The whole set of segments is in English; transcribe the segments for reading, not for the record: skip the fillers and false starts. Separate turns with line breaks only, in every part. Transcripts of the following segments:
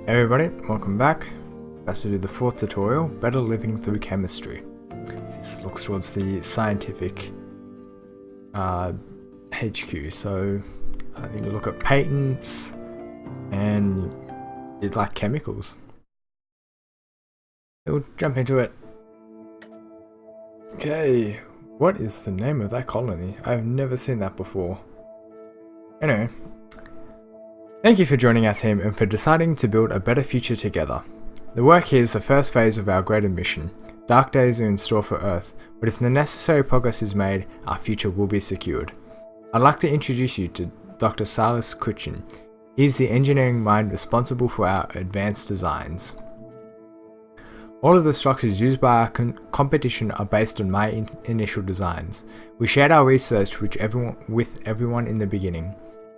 Hey everybody, welcome back. About to do the fourth tutorial, Better Living Through Chemistry. This looks towards the scientific HQ, so I think you look at patents and you'd like chemicals. We'll jump into it. Okay, what is the name of that colony? I've never seen that before. Anyway. Thank you for joining our team and for deciding to build a better future together. The work here is the first phase of our greater mission. Dark days are in store for Earth, but if the necessary progress is made, our future will be secured. I'd like to introduce you to Dr. Silas Kutchin. He is the engineering mind responsible for our advanced designs. All of the structures used by our competition are based on my initial designs. We shared our research with everyone in the beginning.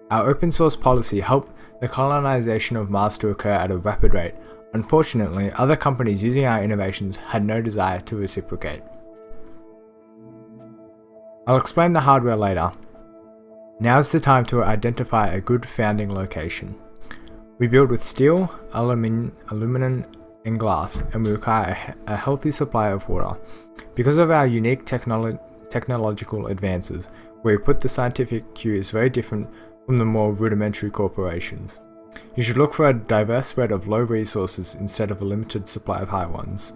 Our open source policy helped the colonization of Mars to occur at a rapid rate. Unfortunately, other companies using our innovations had no desire to reciprocate. I'll explain the hardware later. Now's the time to identify a good founding location. We build with steel, aluminum and glass, and we require a healthy supply of water. Because of our unique technological advances, where we put the scientific queue is very different from the more rudimentary corporations. You should look for a diverse spread of low resources instead of a limited supply of high ones.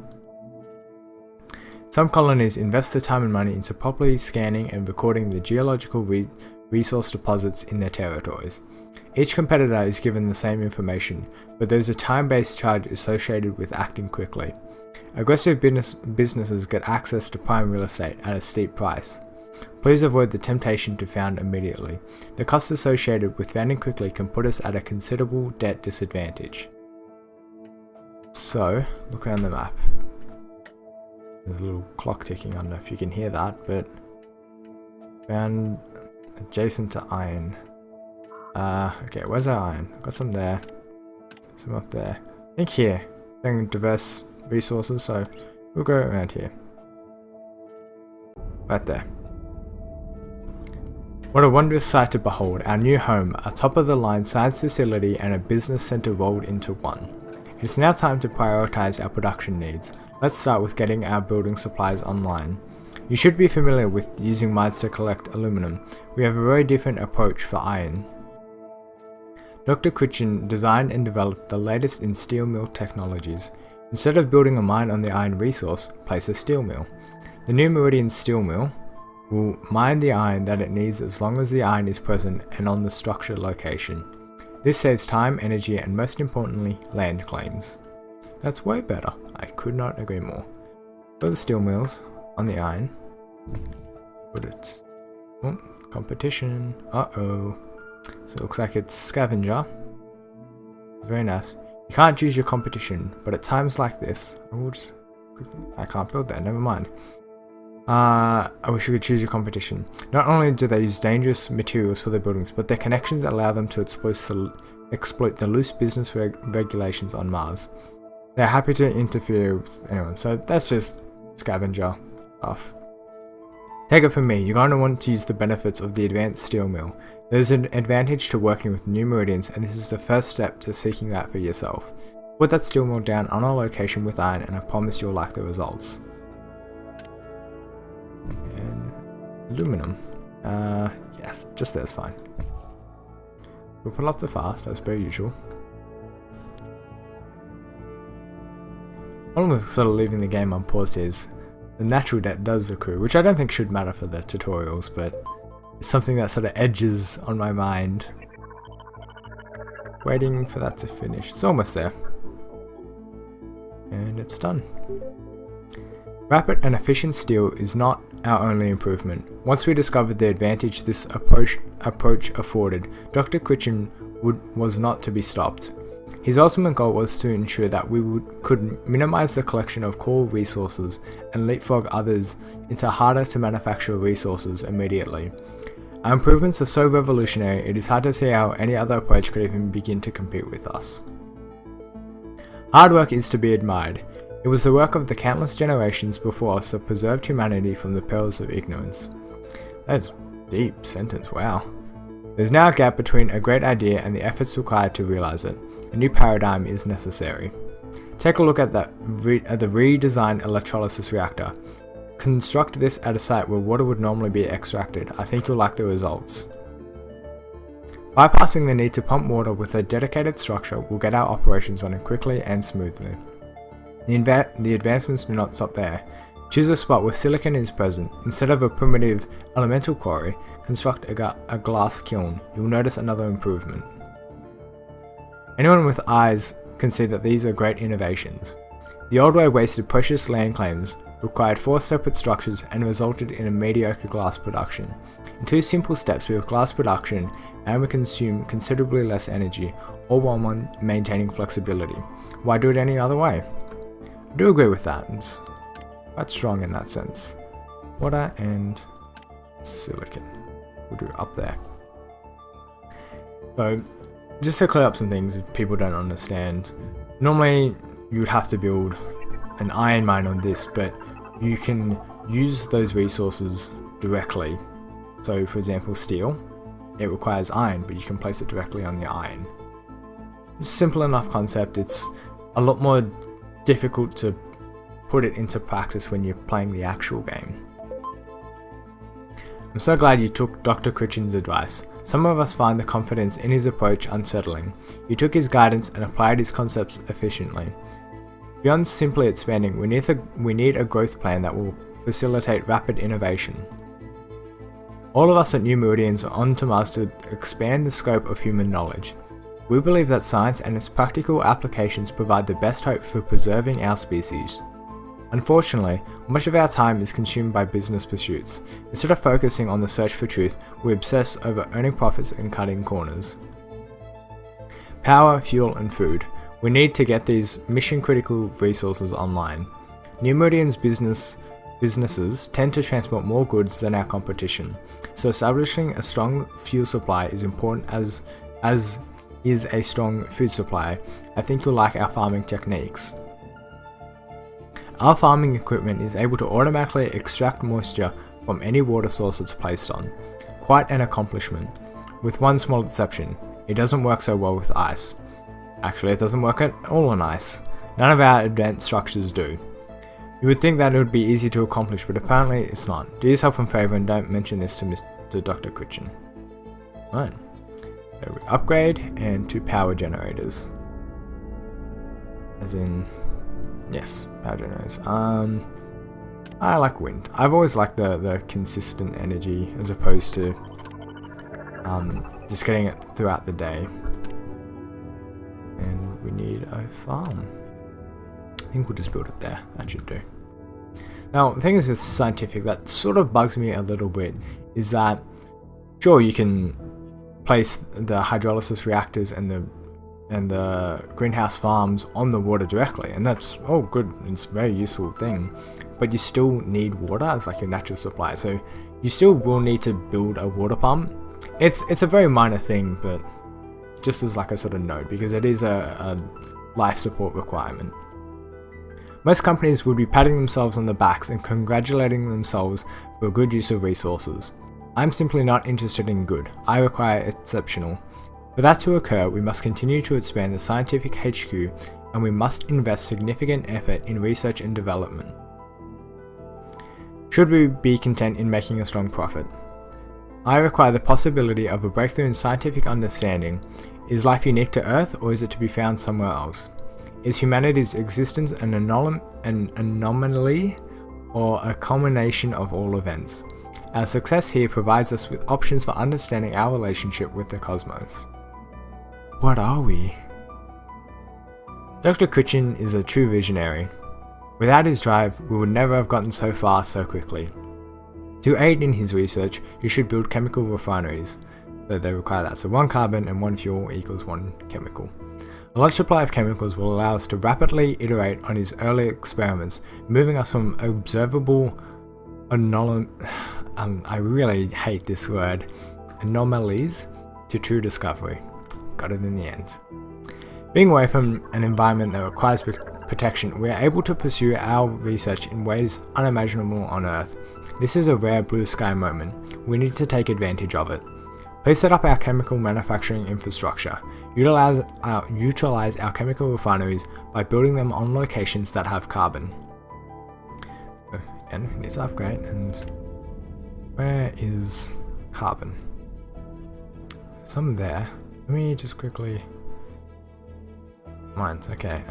Some colonies invest their time and money into properly scanning and recording the geological resource deposits in their territories. Each competitor is given the same information, but there is a time-based charge associated with acting quickly. Aggressive businesses get access to prime real estate at a steep price. Please avoid the temptation to found immediately. The costs associated with founding quickly can put us at a considerable debt disadvantage. So, look around the map. There's a little clock ticking, I don't know if you can hear that, but found adjacent to iron. Okay, where's our iron? Got some there, some up there. I think here, saying diverse resources, so we'll go around here. Right there. What a wondrous sight to behold, our new home, a top-of-the-line science facility and a business center rolled into one. It's now time to prioritize our production needs. Let's start with getting our building supplies online. You should be familiar with using mines to collect aluminum. We have a very different approach for iron. Dr. Kutchin designed and developed the latest in steel mill technologies. Instead of building a mine on the iron resource, place a steel mill. The new Meridian steel mill will mine the iron that it needs as long as the iron is present and on the structure location. This saves time, energy, and most importantly, land claims. That's way better. I could not agree more. For the steel mills on the iron, put it. Oh, competition. Uh-oh. So it looks like it's scavenger. Very nice. You can't choose your competition, but at times like this, I can't build that, never mind. I wish you could choose your competition. Not only do they use dangerous materials for their buildings, but their connections allow them to exploit the loose business regulations on Mars. They're happy to interfere with anyone, so that's just scavenger stuff. Take it from me, you're going to want to use the benefits of the advanced steel mill. There's an advantage to working with new meridians, and this is the first step to seeking that for yourself. Put that steel mill down on a location with iron, and I promise you'll like the results. And aluminum. Yes, just there's fine. We'll put lots of fast, as per usual. One of sort of leaving the game on pause is the natural debt does accrue, which I don't think should matter for the tutorials, but it's something that sort of edges on my mind. Waiting for that to finish. It's almost there. And it's done. Rapid and efficient steel is not our only improvement. Once we discovered the advantage this approach afforded, Dr. Kutchin was not to be stopped. His ultimate goal was to ensure that we could minimize the collection of core resources and leapfrog others into harder to manufacture resources immediately. Our improvements are so revolutionary, it is hard to see how any other approach could even begin to compete with us. Hard work is to be admired. It was the work of the countless generations before us that preserved humanity from the perils of ignorance. That's a deep sentence, wow. There's now a gap between a great idea and the efforts required to realize it. a new paradigm is necessary. Take a look at the redesigned electrolysis reactor. Construct this at a site where water would normally be extracted. I think you'll like the results. Bypassing the need to pump water with a dedicated structure will get our operations running quickly and smoothly. The advancements do not stop there. Choose a spot where silicon is present. Instead of a primitive elemental quarry, construct a glass kiln. You'll notice another improvement. Anyone with eyes can see that these are great innovations. The old way wasted precious land claims, required 4 separate structures, and resulted in a mediocre glass production. In 2 simple steps we have glass production, and we consume considerably less energy, all while maintaining flexibility. Why do it any other way? I do agree with that. It's quite strong in that sense. Water and silicon. We'll do it up there. So, just to clear up some things if people don't understand, normally you would have to build an iron mine on this, but you can use those resources directly. So for example, steel, it requires iron, but you can place it directly on the iron. It's a simple enough concept. It's a lot more difficult to put it into practice when you're playing the actual game. I'm so glad you took Dr. Critchin's advice. Some of us find the confidence in his approach unsettling. You took his guidance and applied his concepts efficiently. Beyond simply expanding, we need a growth plan that will facilitate rapid innovation. All of us at New Meridians are on to Mars to expand the scope of human knowledge. We believe that science and its practical applications provide the best hope for preserving our species. Unfortunately, much of our time is consumed by business pursuits. Instead of focusing on the search for truth, we obsess over earning profits and cutting corners. Power, fuel, and food. We need to get these mission-critical resources online. New Meridian's businesses tend to transport more goods than our competition, so establishing a strong fuel supply is important as is a strong food supply. I think you'll like our farming techniques. Our farming equipment is able to automatically extract moisture from any water source it's placed on. Quite an accomplishment. With one small exception, it doesn't work so well with ice. Actually, it doesn't work at all on ice. None of our advanced structures do. You would think that it would be easy to accomplish, but apparently it's not. Do yourself a favor and don't mention this to Dr. Critchin. Right. So we upgrade and 2 power generators. As in, yes, power generators. I like wind. I've always liked the consistent energy as opposed to just getting it throughout the day. And we need a farm. I think we'll just build it there. That should do. Now, the thing is with scientific that sort of bugs me a little bit is that, sure, you can place the hydrolysis reactors and the greenhouse farms on the water directly, and that's all good. It's a very useful thing, but you still need water as like your natural supply. So you still will need to build a water pump. It's a very minor thing, but just as like a sort of note, because it is a life support requirement. Most companies would be patting themselves on the backs and congratulating themselves for good use of resources. I'm simply not interested in good. I require exceptional. For that to occur, we must continue to expand the scientific HQ, and we must invest significant effort in research and development. Should we be content in making a strong profit? I require the possibility of a breakthrough in scientific understanding. Is life unique to Earth, or is it to be found somewhere else? Is humanity's existence an anomaly, or a culmination of all events? Our success here provides us with options for understanding our relationship with the cosmos. What are we? Dr. Critchin is a true visionary. Without his drive, we would never have gotten so far so quickly. To aid in his research, you should build chemical refineries. So they require that. So 1 carbon and 1 fuel equals 1 chemical. A large supply of chemicals will allow us to rapidly iterate on his early experiments, moving us from observable I really hate this word, anomalies, to true discovery. Got it in the end. Being away from an environment that requires protection, we are able to pursue our research in ways unimaginable on Earth. This is a rare blue sky moment. We need to take advantage of it. Please set up our chemical manufacturing infrastructure. Utilize our chemical refineries by building them on locations that have carbon. So again, we need to upgrade. And where is carbon? Some there. Let me just quickly. Mines. Okay.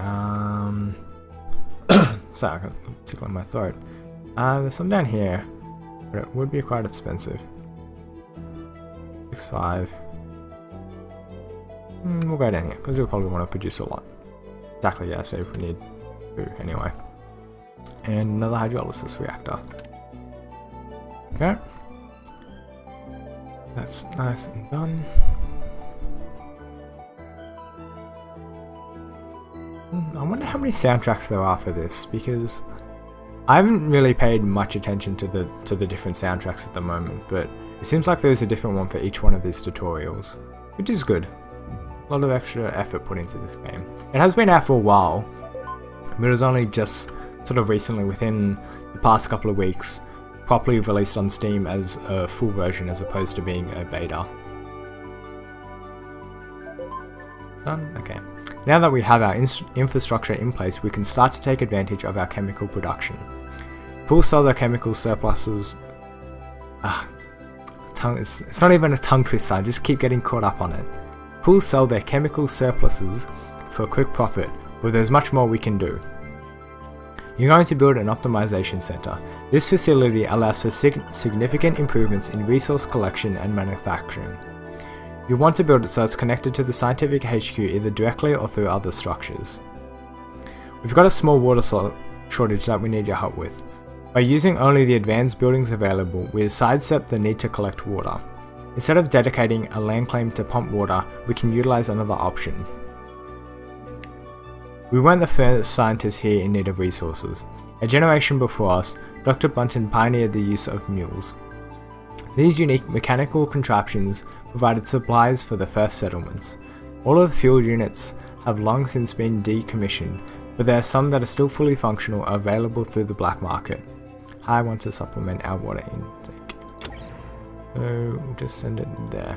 Sorry, I got a tickle in my throat. There's some down here, but it would be quite expensive. 6.5. We'll go down here because we'll probably want to produce a lot. Exactly, yeah. So if we need food anyway, and another hydrolysis reactor. Okay, that's nice and done. I wonder how many soundtracks there are for this, because I haven't really paid much attention to the different soundtracks at the moment, but it seems like there's a different one for each one of these tutorials, which is good. A lot of extra effort put into this game. It has been out for a while, but it was only just sort of recently, within the past couple of weeks, properly released on Steam as a full version as opposed to being a beta. Done? Okay. Now that we have our infrastructure in place, we can start to take advantage of our chemical production. Full solar chemical surpluses. It's not even a tongue twister, I just keep getting caught up on it. Pools sell their chemical surpluses for a quick profit, but there's much more we can do. You're going to build an optimization center. This facility allows for significant improvements in resource collection and manufacturing. You want to build it so it's connected to the scientific HQ either directly or through other structures. We've got a small water shortage that we need your help with. By using only the advanced buildings available, we sidestep the need to collect water. Instead of dedicating a land claim to pump water, we can utilize another option. We weren't the first scientists here in need of resources. A generation before us, Dr. Bunton pioneered the use of mules. These unique mechanical contraptions provided supplies for the first settlements. All of the fuel units have long since been decommissioned, but there are some that are still fully functional or available through the black market. I want to supplement our water intake, so we'll just send it there.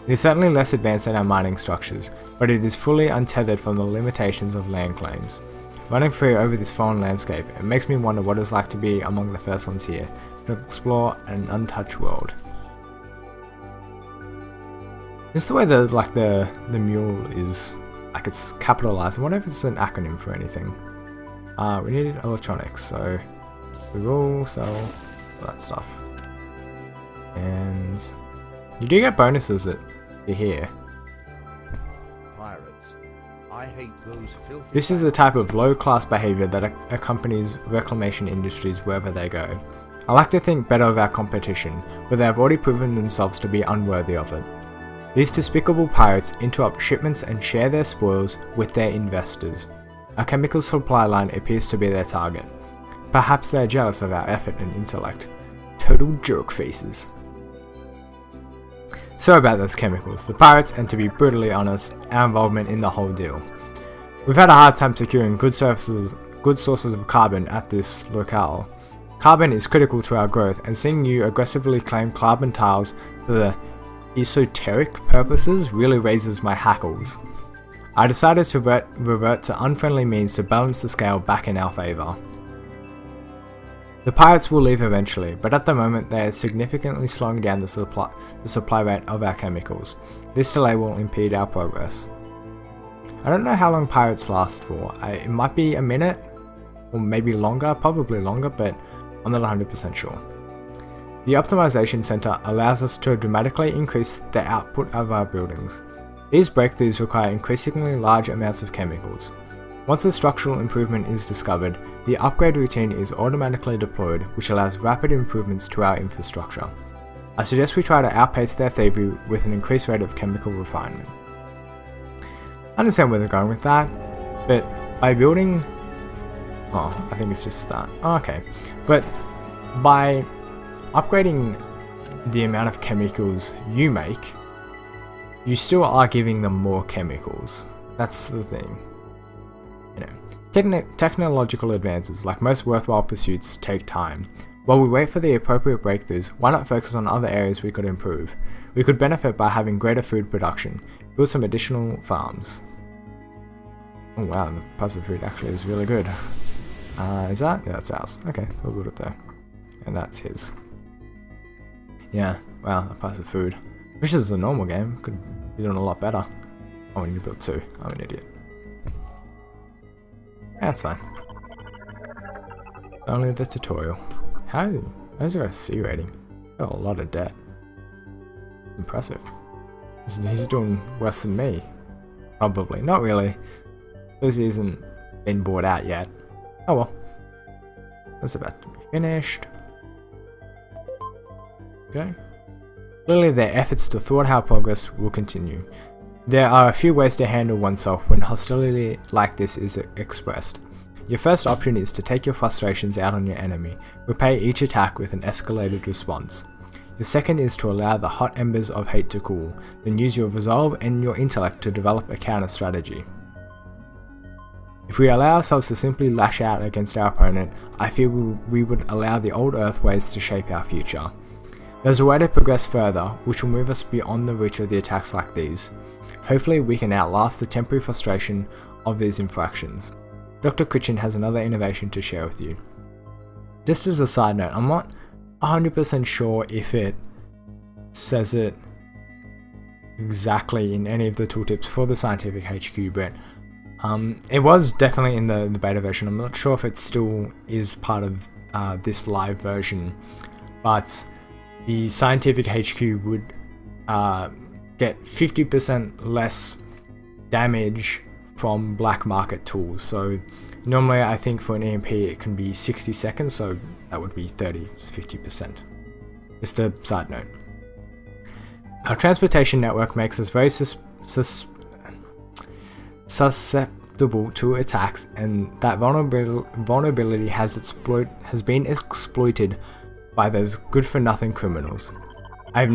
It is certainly less advanced than our mining structures, but it is fully untethered from the limitations of land claims. Running free over this foreign landscape, it makes me wonder what it's like to be among the first ones here, to explore an untouched world. Just the way the mule is, like, it's capitalized. I wonder if it's an acronym for anything. We needed electronics, so we will sell all that stuff. And you do get bonuses that you're here.
Pirates. I hate those filthy.
This is the type of low-class behavior that accompanies reclamation industries wherever they go. I like to think better of our competition, but they have already proven themselves to be unworthy of it. These despicable pirates interrupt shipments and share their spoils with their investors. Our chemical supply line appears to be their target. Perhaps they are jealous of our effort and intellect. Total jerk faces. Sorry about those chemicals, the pirates, and to be brutally honest, our involvement in the whole deal. We've had a hard time securing good sources of carbon at this locale. Carbon is critical to our growth, and seeing you aggressively claim carbon tiles for the esoteric purposes really raises my hackles. I decided to revert to unfriendly means to balance the scale back in our favour. The pirates will leave eventually, but at the moment they are significantly slowing down the supply rate of our chemicals. This delay will impede our progress. I don't know how long pirates last for. It might be a minute, or maybe longer, probably longer, but I'm not 100% sure. The optimization center allows us to dramatically increase the output of our buildings. These breakthroughs require increasingly large amounts of chemicals. Once a structural improvement is discovered, the upgrade routine is automatically deployed, which allows rapid improvements to our infrastructure. I suggest we try to outpace their thievery with an increased rate of chemical refinement. I understand where they're going with that, but by building... Oh, I think it's just that. Oh, okay. But by upgrading the amount of chemicals you make, you still are giving them more chemicals. That's the thing. You know, technological advances, like most worthwhile pursuits, take time. While we wait for the appropriate breakthroughs, why not focus on other areas we could improve? We could benefit by having greater food production, build some additional farms. Oh wow, the price of food actually is really good. Is that? Yeah, that's ours. Okay, we'll build it there. And that's his. Yeah, wow, the price of food. Which is a normal game, could be doing a lot better. Oh, we need to build 2. I'm an idiot. That's fine. Only the tutorial. How's he got a C rating? Got a lot of debt. Impressive. He's doing worse than me. Probably. Not really. Because he hasn't been bought out yet. Oh well. That's about to be finished. Okay. Clearly their efforts to thwart our progress will continue. There are a few ways to handle oneself when hostility like this is expressed. Your first option is to take your frustrations out on your enemy, repay each attack with an escalated response. Your second is to allow the hot embers of hate to cool, then use your resolve and your intellect to develop a counter strategy. If we allow ourselves to simply lash out against our opponent, I feel we would allow the old earth ways to shape our future. There's a way to progress further, which will move us beyond the reach of the attacks like these. Hopefully we can outlast the temporary frustration of these infractions. Dr. Kitchen has another innovation to share with you. Just as a side note, I'm not 100% sure if it says it exactly in any of the tooltips for the Scientific HQ, but it was definitely in the beta version. I'm not sure if it still is part of this live version, but the Scientific HQ would get 50% less damage from black market tools. So normally I think for an EMP it can be 60 seconds, so that would be 50%. Just a side note. Our transportation network makes us very susceptible to attacks, and that vulnerability has been exploited by those good-for-nothing criminals. I have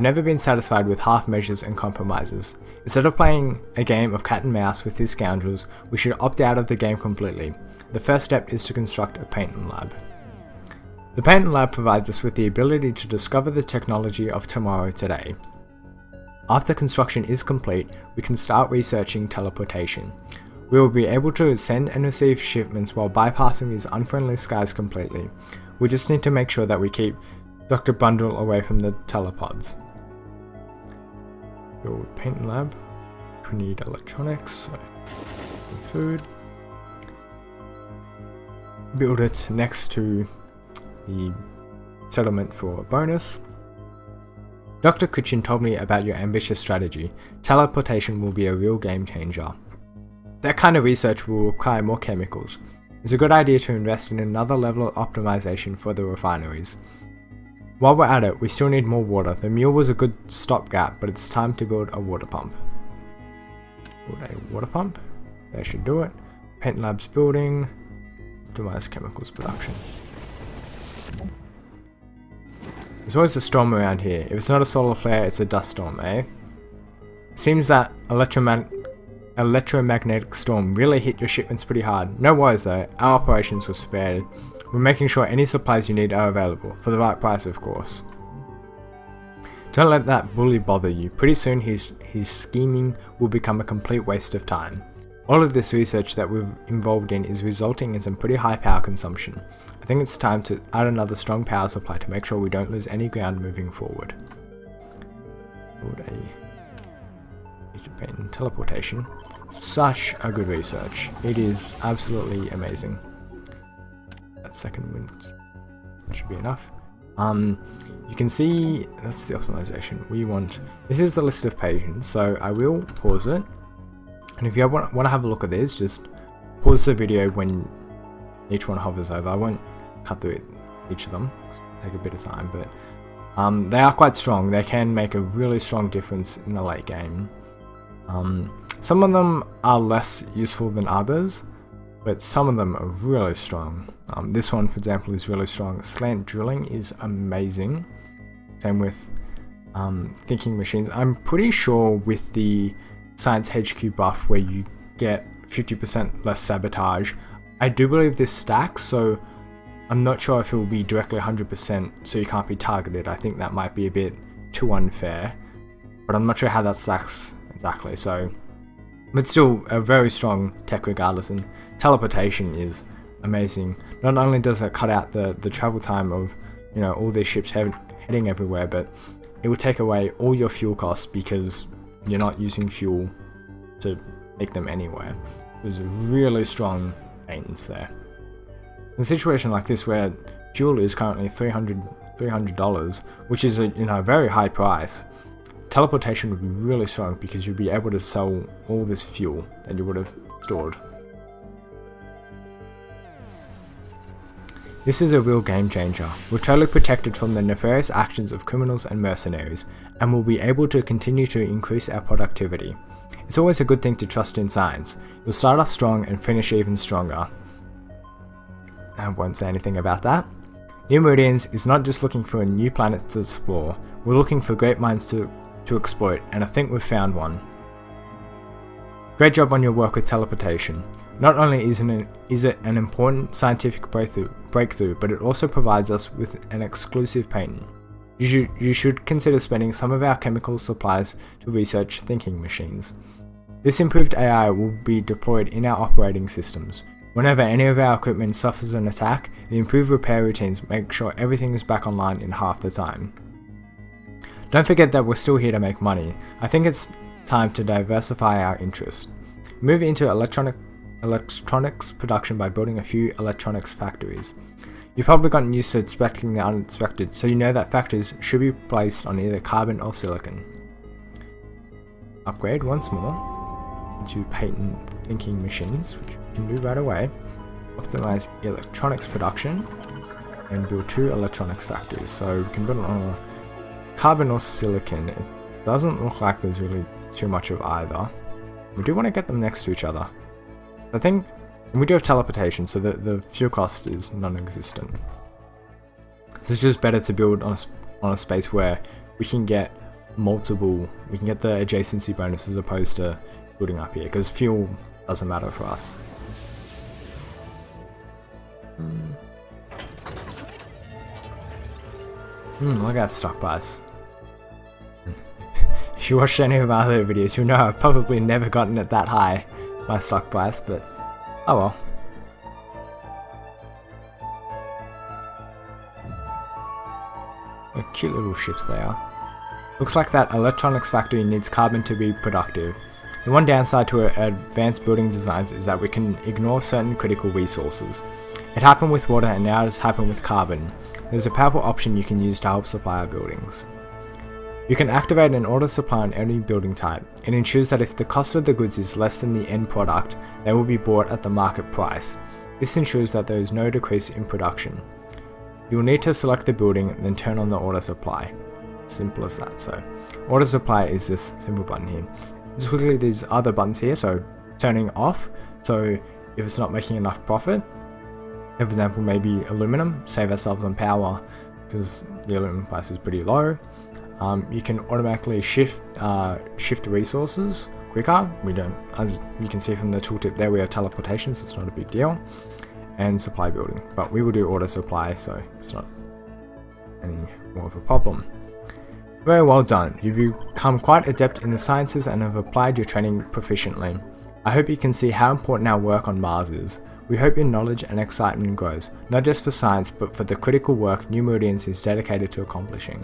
never been satisfied with half measures and compromises. Instead of playing a game of cat and mouse with these scoundrels, we should opt out of the game completely. The first step is to construct a patent lab. The patent lab provides us with the ability to discover the technology of tomorrow today. After construction is complete, we can start researching teleportation. We will be able to send and receive shipments while bypassing these unfriendly skies completely. We just need to make sure that we keep Dr. Bundle away from the telepods. Build paint lab. We need electronics, so food. Build it next to the settlement for a bonus. Dr. Kitchen told me about your ambitious strategy. Teleportation will be a real game changer. That kind of research will require more chemicals. It's a good idea to invest in another level of optimization for the refineries. While we're at it, we still need more water. The mule was a good stopgap, but it's time to build a water pump. Build a water pump. That should do it. Paint labs building. Optimize chemicals production. There's always a storm around here. If it's not a solar flare, it's a dust storm, eh? Seems that electromagnetic storm really hit your shipments pretty hard. No worries though, our operations were spared. We're making sure any supplies you need are available, for the right price of course. Don't let that bully bother you. Pretty soon his scheming will become a complete waste of time. All of this research that we're involved in is resulting in some pretty high power consumption. I think it's time to add another strong power supply to make sure we don't lose any ground moving forward. Build a teleportation. Such a good research. It is absolutely amazing. That second wind should be enough. You can see that's the optimization we want. This is the list of pages, so I will pause it. And if you want to have a look at this, just pause the video when each one hovers over. I won't cut through each of them. Take a bit of time, but they are quite strong. They can make a really strong difference in the late game. Some of them are less useful than others, but some of them are really strong. This one, for example, is really strong. Slant drilling is amazing. Same with thinking machines. I'm pretty sure with the Science HQ buff where you get 50% less sabotage, I do believe this stacks, so I'm not sure if it will be directly 100%, so you can't be targeted. I think that might be a bit too unfair, but I'm not sure how that stacks exactly. So, but still a very strong tech regardless, and teleportation is amazing. Not only does it cut out the travel time of, you know, all these ships heading everywhere, but it will take away all your fuel costs because you're not using fuel to take them anywhere. There's really strong patents there. In a situation like this where fuel is currently $300, which is a very high price, teleportation would be really strong because you'd be able to sell all this fuel that you would have stored. This is a real game changer. We're totally protected from the nefarious actions of criminals and mercenaries, and will be able to continue to increase our productivity. It's always a good thing to trust in science. You'll start off strong and finish even stronger. I won't say anything about that. New Meridians is not just looking for a new planet to explore, we're looking for great minds to exploit, and I think we've found one. Great job on your work with teleportation. Not only is it an important scientific breakthrough, but it also provides us with an exclusive patent. You should consider spending some of our chemical supplies to research thinking machines. This improved AI will be deployed in our operating systems. Whenever any of our equipment suffers an attack, the improved repair routines make sure everything is back online in half the time. Don't forget that we're still here to make money. I think it's time to diversify our interest. Move into electronics production by building a few electronics factories. You've probably gotten used to expecting the unexpected, so you know that factories should be placed on either carbon or silicon. Upgrade once more into patent thinking machines, which we can do right away. Optimize electronics production and build 2 electronics factories. So we can build it on carbon or silicon. It doesn't look like there's really too much of either. We do want to get them next to each other. I think we do have teleportation, so the fuel cost is non-existent. So it's just better to build on a space where we can get we can get the adjacency bonus as opposed to building up here, because fuel doesn't matter for us. Look at that stock price. If you watched any of my other videos, you'll know I've probably never gotten it that high, my stock price, but oh well. What cute little ships they are. Looks like that electronics factory needs carbon to be productive. The one downside to advanced building designs is that we can ignore certain critical resources. It happened with water and now it's happened with carbon. There's a powerful option you can use to help supply our buildings. You can activate an auto supply on any building type. It ensures that if the cost of the goods is less than the end product, they will be bought at the market price. This ensures that there is no decrease in production. You will need to select the building and then turn on the auto supply. Simple as that. So auto supply is this simple button here. Just quickly, these other buttons here, so turning off, so if it's not making enough profit, for example maybe aluminum, save ourselves on power because the aluminum price is pretty low. You can automatically shift resources quicker. We don't, as you can see from the tooltip there, we have teleportation, so it's not a big deal, and supply building, but we will do auto supply, so it's not any more of a problem. Very well done. You've become quite adept in the sciences and have applied your training proficiently. I hope you can see how important our work on Mars is. We hope your knowledge and excitement grows, not just for science, but for the critical work New Meridians is dedicated to accomplishing.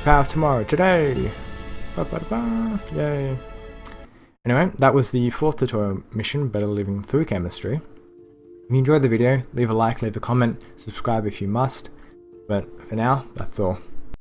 Power of tomorrow, today! Ba-ba-da-ba. Yay! Anyway, that was the 4th tutorial mission, Better Living Through Chemistry. If you enjoyed the video, leave a like, leave a comment, subscribe if you must, but for now, that's all.